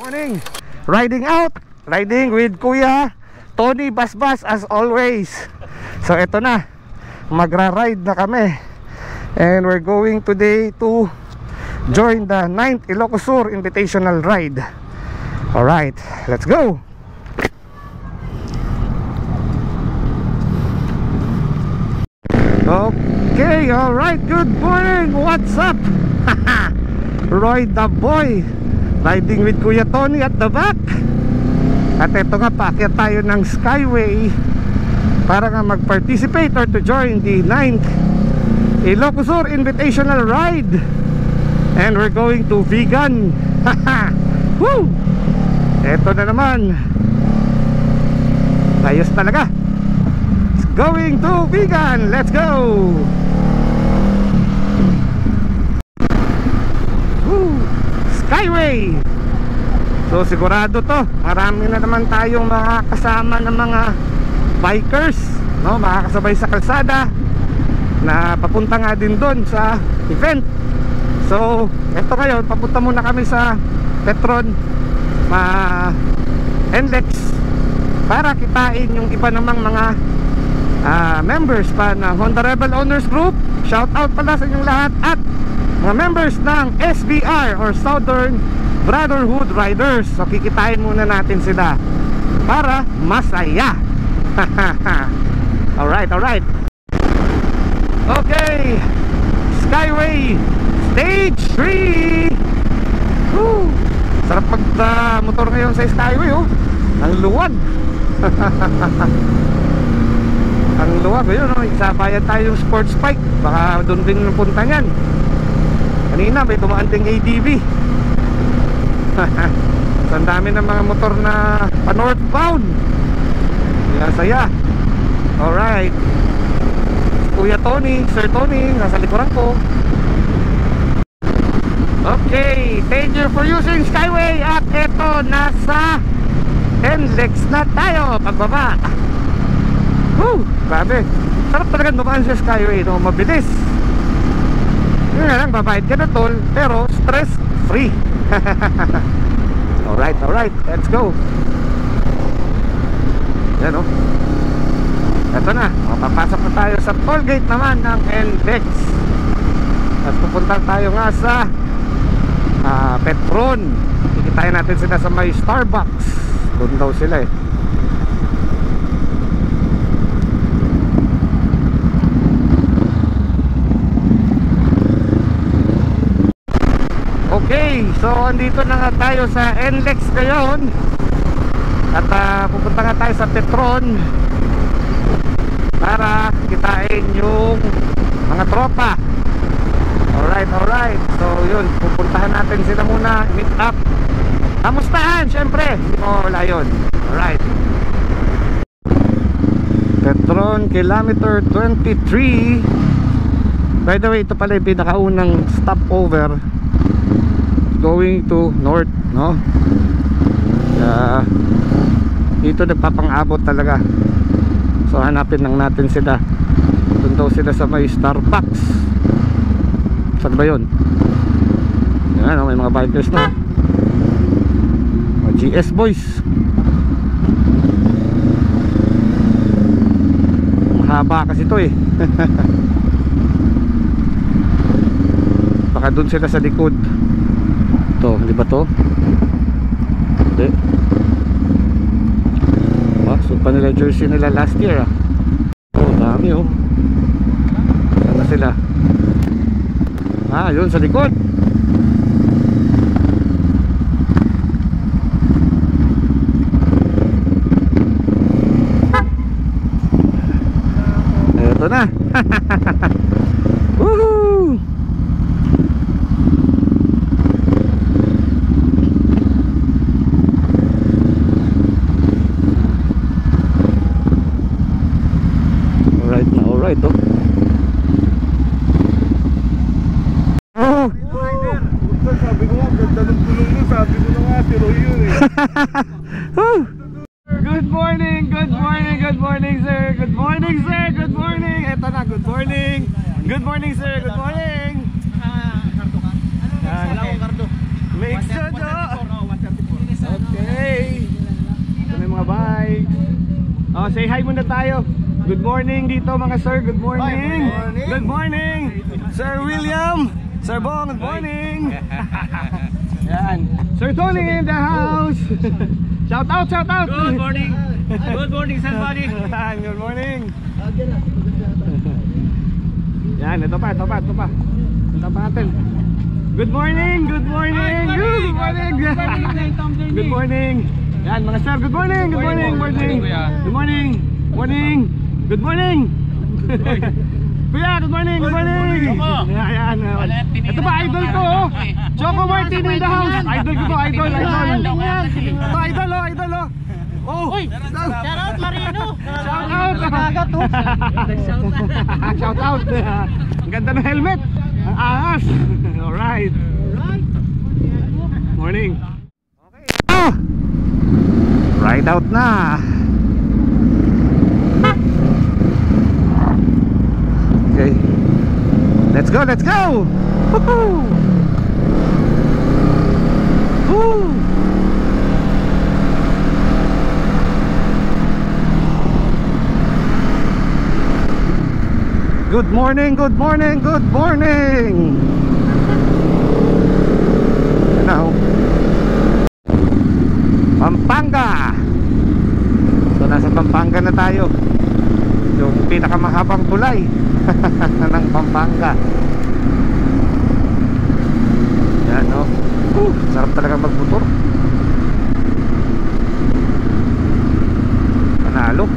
morning. Riding out. Riding with Kuya Tony Basbas as always. So eto na, magra-ride na kami. And we're going today to join the 9th Ilocos Sur Invitational Ride. Alright, let's go. Okay, alright, good morning. What's up? Roy the boy, riding with Kuya Tony at the back. At eto nga, paakyat tayo ng Skyway para nga mag-participate or to join the 9th Ilocos Sur Invitational Ride. And we're going to Vigan. Woo! Eto na naman, ayos talaga. It's going to Vigan. Let's go. Woo! Skyway. So sigurado to, marami na naman tayong makakasama ng mga bikers, no? Makakasabay sa kalsada na papunta nga din doon sa event. So eto ngayon, papunta muna kami sa Petron NLEX para kitain yung iba namang mga members pa ng Honda Rebel Owners Group. Shout out pala sa inyong lahat. At mga members ng SBR or Southern Brotherhood Riders. So kikitain muna natin sila para masaya. Alright, alright. Okay, Skyway Stage 3. Woo! Sarap mag-motor ngayon sa Skyway, oh. Ang luwag. Ang luwag, yun, oh. Isabayan tayong sports bike. Baka doon din napunta niyan. Kanina may dumaan ding ADV. So, ang dami ng mga motor na pa-northbound. Kaya saya. Alright, Kuya Tony, Sir Tony, nasa likuran ko. Okay, thank you for using Skyway. At eto, nasa NLEX na tayo. Pagbaba. Woo, grabe. Sarap talaga dumaan sa Skyway, no? Mabilis. Yun na lang, babayad ka na tol, pero stress free. Alright, alright, let's go. Yan, oh. Eto na, papasok na tayo sa toll gate naman ng NLEX. At pupunta tayo nga sa Petron. Kikitain natin sila sa may Starbucks. Doon daw sila eh. Okay, so andito na nga tayo sa NLEX ngayon. At pupunta nga tayo sa Petron para kitain yung mga tropa. Alright, alright. So yun, pupuntahan natin sila muna, meet up. Kamustahan, syempre. Hindi mo wala yun. Alright. Petron, kilometer 23. By the way, ito pala yung pinakaunang stopover going to north, no? Dito nagpapang-abot talaga. So hanapin lang natin sila. Doon daw sila sa may Starbucks. Saan ba yun? Yan, may mga bikers na. GS boys. Mahaba kasi ito eh. Baka doon sila sa likod. Ito, hindi ba to? Hindi. So pa nila jersey nila last year ah. Oh, dami oh. Saan na sila? Yun sa likod. Ito na. Woohoo! Alright na, alright oh. Sabi ko nga, ganda ng tulong mo. Sabi ko na nga, si Roy yun eh. Good morning, good morning, good morning sir. Good morning sir, good morning. Eto na, good morning. Good morning sir, good morning. Kardo ka? Wala akong kardo. May exchange oh. bye. Oh, say hi muna tayo. Good morning dito mga sir. Good morning. Good morning. Sir William. Sir Bong, good morning. Yan. Sir Tony in the house. Shout out, shout out. Good morning. Good morning, somebody. Good morning. Yan, ito pa. Ito pa natin. Good morning, good morning. Good morning. Good morning. Yan mga sir, good morning. Good morning. Good morning. Morning. Good morning. Kuya, good morning. Good morning. Yan. Ito ba idol ko? Choco Martin in the house. Idol ko to, idol. Ito idol. Oh, Shout out Marino. shout out. Shout out. Ang ganda ng helmet. Ang ahas. Alright. Morning. Okay. Ride out na. Okay. Let's go. Woohoo! Woo! Good morning. Now, Pampanga. So nasa Pampanga na tayo. Yung pinakamahabang tulay ng Pampanga. Yan no. Sarap talaga magmotor. Panalo.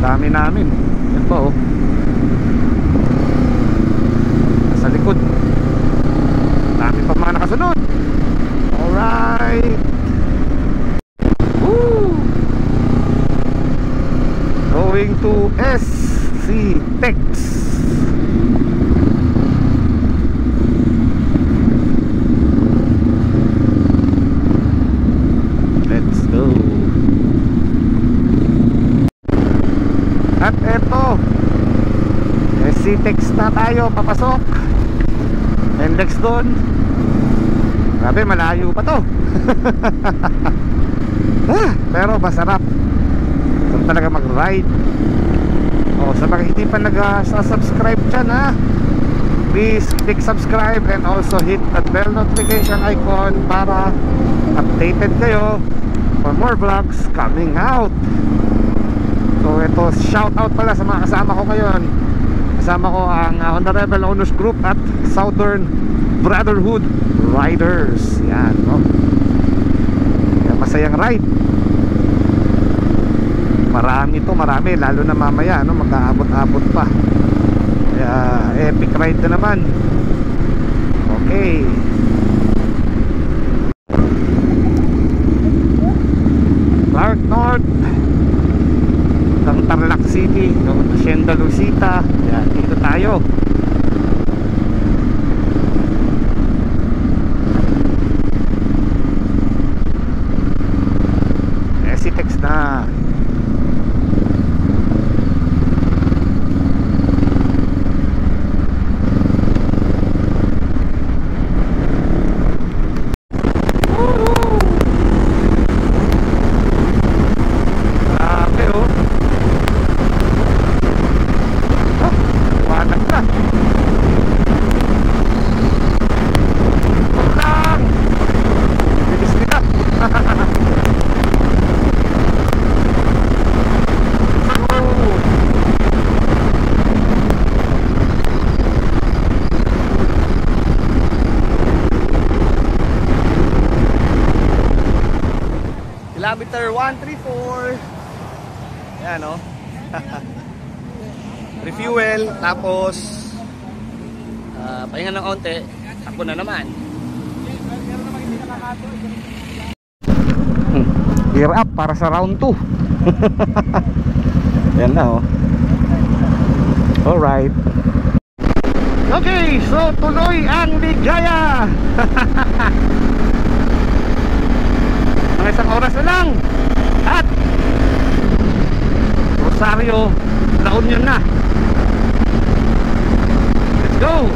Dami namin. Yan pa oh. Nasa likod. Dami pa mga nakasunod. Alright. Woo! Going to SC Tex. Let's go. At eto, SC Tex na tayo, papasok. Index doon. Grabe, malayo pa to. Pero masarap. Sarap talaga mag-ride. Sa mga hindi pa nag-subscribe dyan ha, please click subscribe and also hit that bell notification icon para updated kayo for more vlogs coming out. So ito, shout out pala sa mga kasama ko ngayon. Kasama ko ang Honda Rebel Owners Group at Southern Brotherhood Riders. Yan no? Kaya masayang ride. Marami, lalo na mamaya no? Magkaabot-abot pa. Kaya epic ride na naman. Okay. Clark North ng Tarlac City, ng Hacienda Lucita. Yan, dito tayo. SC-Tex na. Kilometer 134. Yan o. Refuel. Tapos pahinga ng onte. Takbo na naman. Gear up para sa round 2. Yan na o. Alright. Okay, so tuloy ang ligaya. Mga isang oras na lang at Rosario, La Union na. Let's go.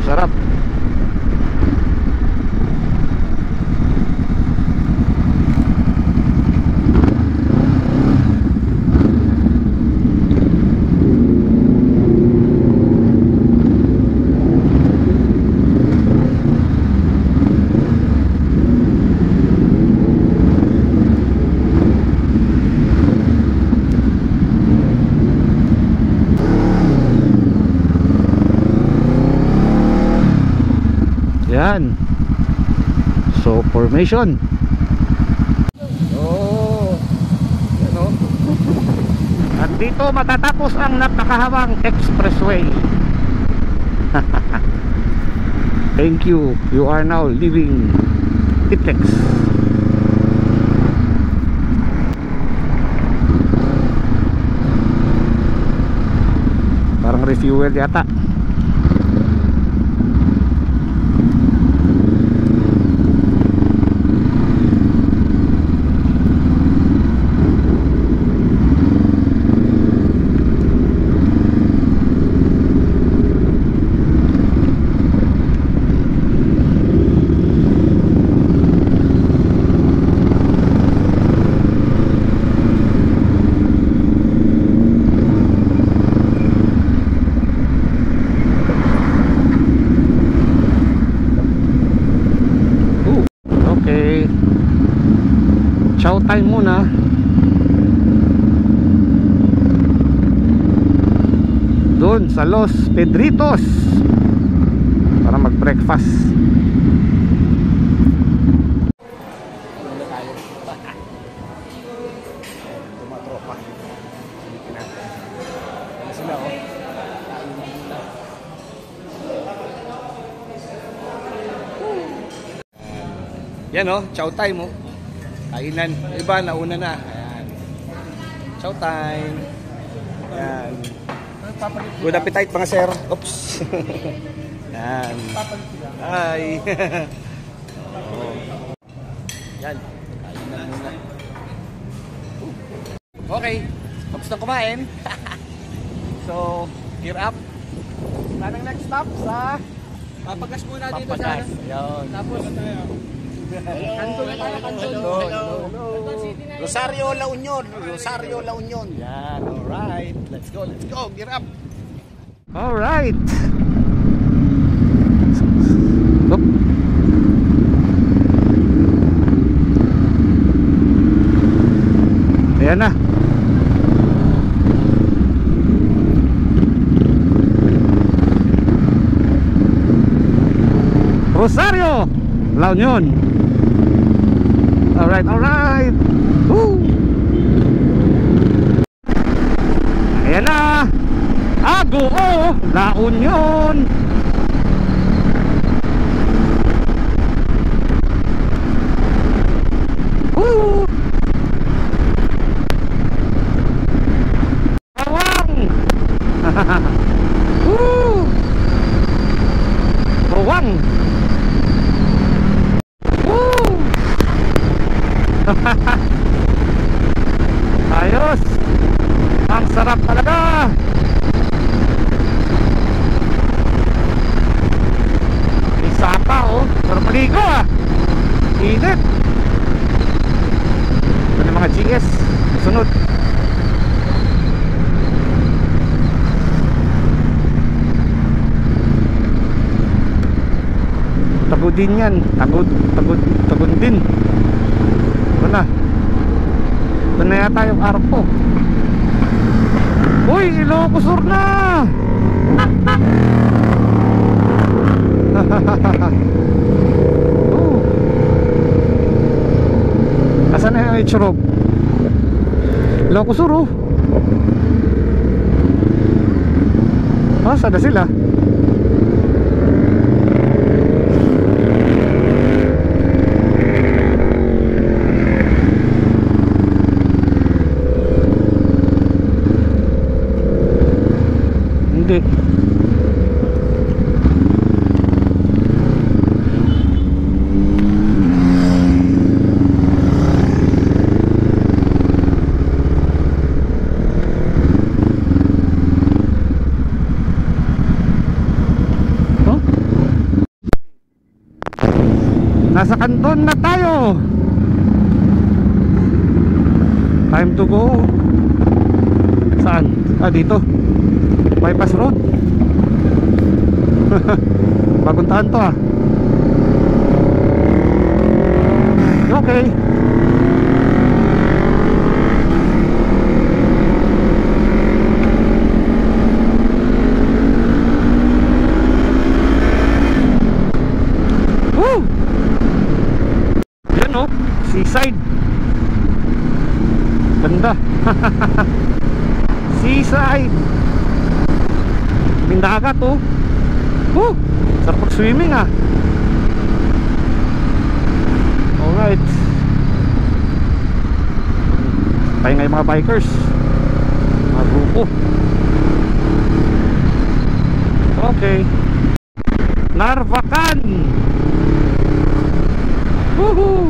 Sarap. Yan. So formation. Yan o. At dito matatapos ang napakahabang expressway. Thank you. You are now leaving Itex. Parang refuel yata. Chow time muna. Doon sa Los Pedritos para mag breakfast. Yan o, chow time mo. Kainan, iba nauna na. Ayan. Chow time. Ayan. Good appetite mga sir. Oops. Ayan. Hi. Oh. Yan. Kainan muna. Okay. Tapos na kumain. So, gear up. Anong next stop sa Papagas muna dito sa Ayan. Tapos Rosario, La Union. Rosario, La Union. Yan, alright. Let's go, gear up. Alright. Oop. Ayan na. Rosario, La Union. Alright, alright. Woo! Ayan na. Agoo, La Union. Woo! Bawang. Woo! Bawang. Ayos. Ang sarap talaga. Isa pa oh. Pero maligo ah. Init. Ito na mga GS. Sunod. Tagod din yan. Tagod din. Ito na. Ito na yata yung arpo. Uy, Ilocos Sur na. Asan na yung H-Rob? Ilocos Sur oh. Saan na sila? Hindi. nasa Canton na tayo. Time to go. Saan? Ah, dito Bypass Road. Paguntahan to ah. Okay. Woo! Yan oh, seaside. Ganda. Seaside. Dagat oh. Sarap mag-swimming ah. Alright. Tayo nga yung mga bikers, mga grupo. Okay. Narvacan. Woohoo!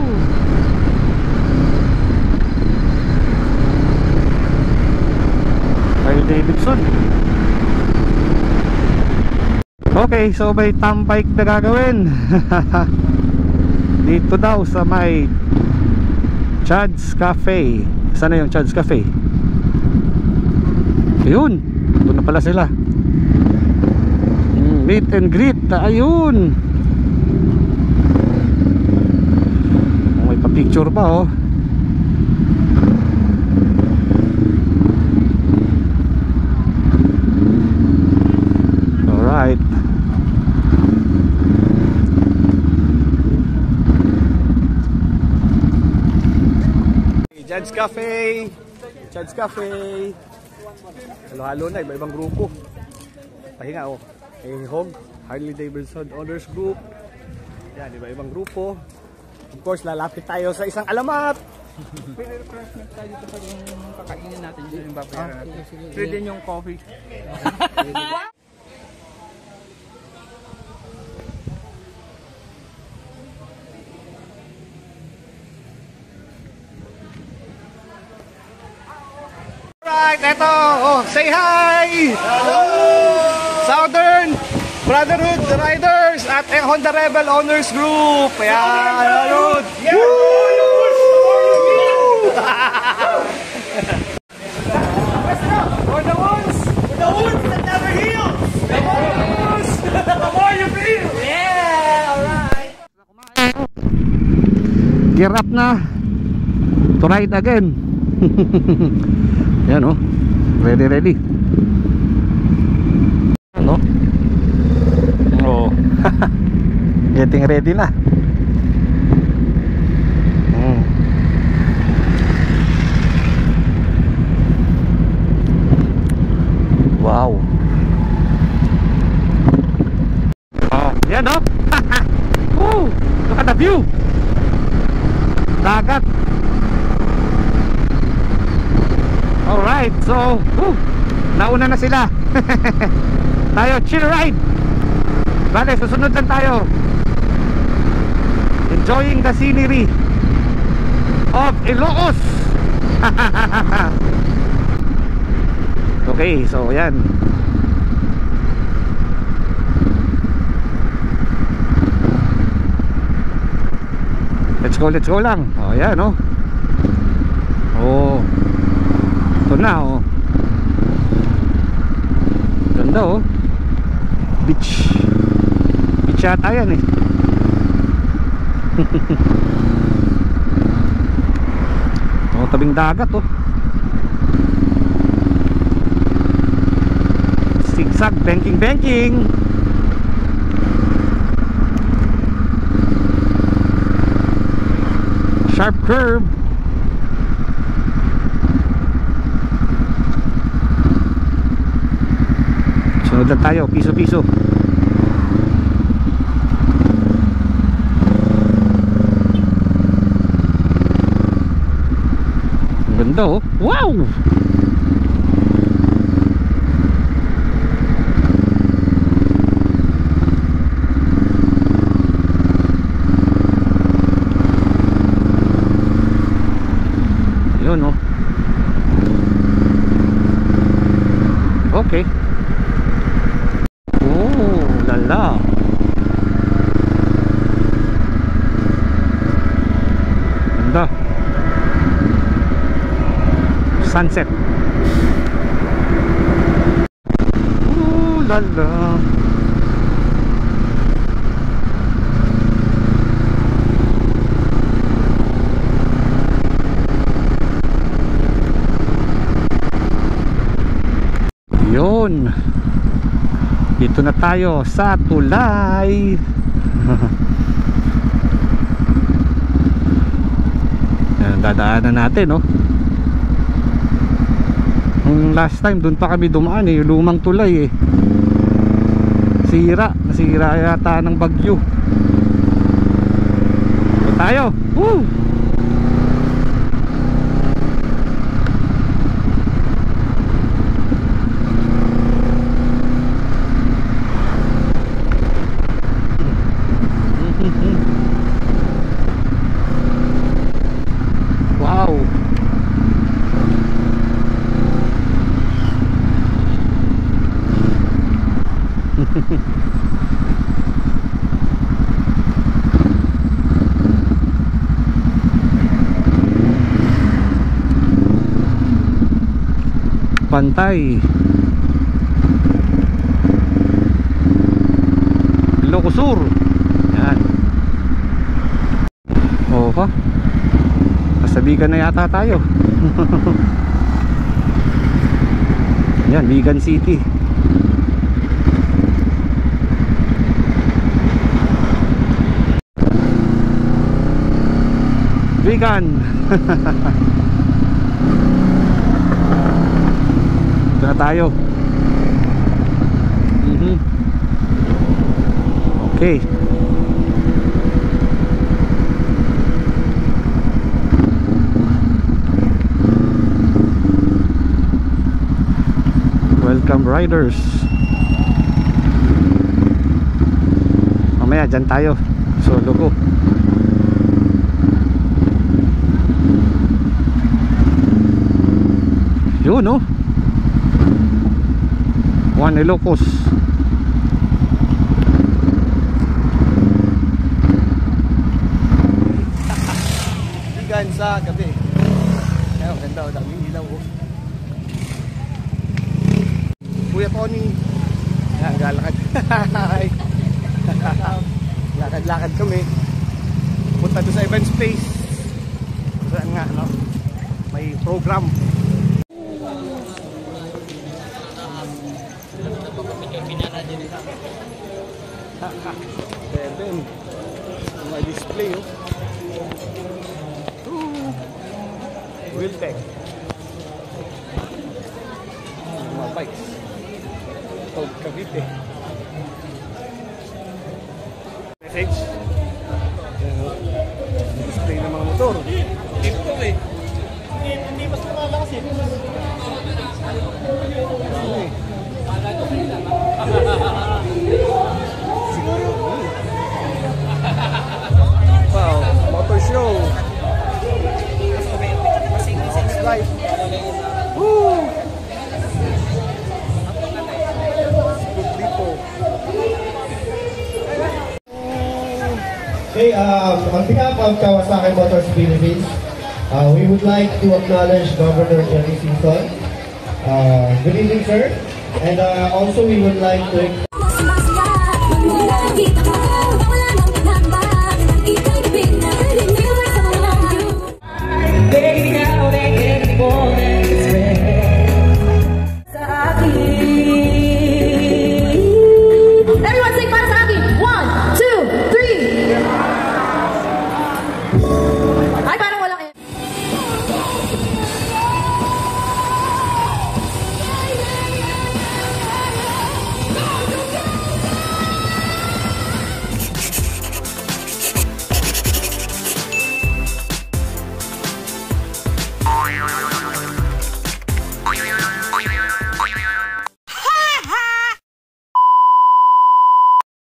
Harley Davidson. Okay, so may tambike na gagawin. Dito daw sa may Chad's Cafe. Sana yung Chad's Cafe? Ayun, doon na pala sila. Meet and greet. Ayun. May pa-picture pa oh. Alright. Chad's Cafe. Chad's Cafe. Halo-halo na, iba-ibang grupo. Pahinga oh. Hog, Harley Davidson Owners Group. Yan, iba-ibang grupo. Of course, lalapit tayo sa isang alamat. Pwede refreshment tayo dito pag yung kakainin natin dito yung babayaran natin. Pwede yung coffee. Alright, eto, oh, say hi! Hello! Southern Brotherhood Riders at Honda Rebel Owners Group. Ayan, Brotherhood! Yeah! For the ones that never heal! The more you feel! Yeah! Alright! Gear up na to ride again. Yan oh, ready. Ano? Oh, getting ready na. Wow. Oh, yan oh. Look at the view. Dagat. Alright, so nauna na sila. Tayo, chill ride. Bale, susunod lang tayo. Enjoying the scenery of Ilocos. Okay, so yan. Let's go lang. Oh, yan oh. Oh. Ito na oh. Ganda oh. Beach yata yan eh. Oh, tabing dagat oh. Zigzag, banking. Sharp curve. Sunod lang tayo, piso. Ang ganda oh. Wow! Yun oh. Okay. Oh, lala. sunset. Ooh la la. Yun, dito na tayo sa tulay. Yan, dadaanan natin, no? Yung last time dun pa kami dumaan eh, yung lumang tulay eh. Nasira yata ng bagyo. Dito tayo. Woo! Wow. Pantay Ilocos Sur. Yan. Oho, kasabigan na yata tayo. Yan, Bigan City. Bigan. Ito na tayo. Okay. Welcome riders. Mamaya dyan tayo. Solo ko. Yun, no? Juan Ilocos. Bigan sa gabi. Ayun, ganda o, daming ilaw o. Kuya Tony. Ayan, galakad. Lakad-lakad kami. Punta doon sa event space. Saan nga, no? May program. Seven. May display, oh. Wiltec. Mga bikes. Tog Cavite. Message. Display ng mga motor. Dito eh. Hindi mas malakas eh. Siguro. Wow, motor show. Life. Woo! Okay, on behalf of Kawasaki Motors Philippines, we would like to acknowledge Governor Jerry Singson. Good evening, sir. And also we would like to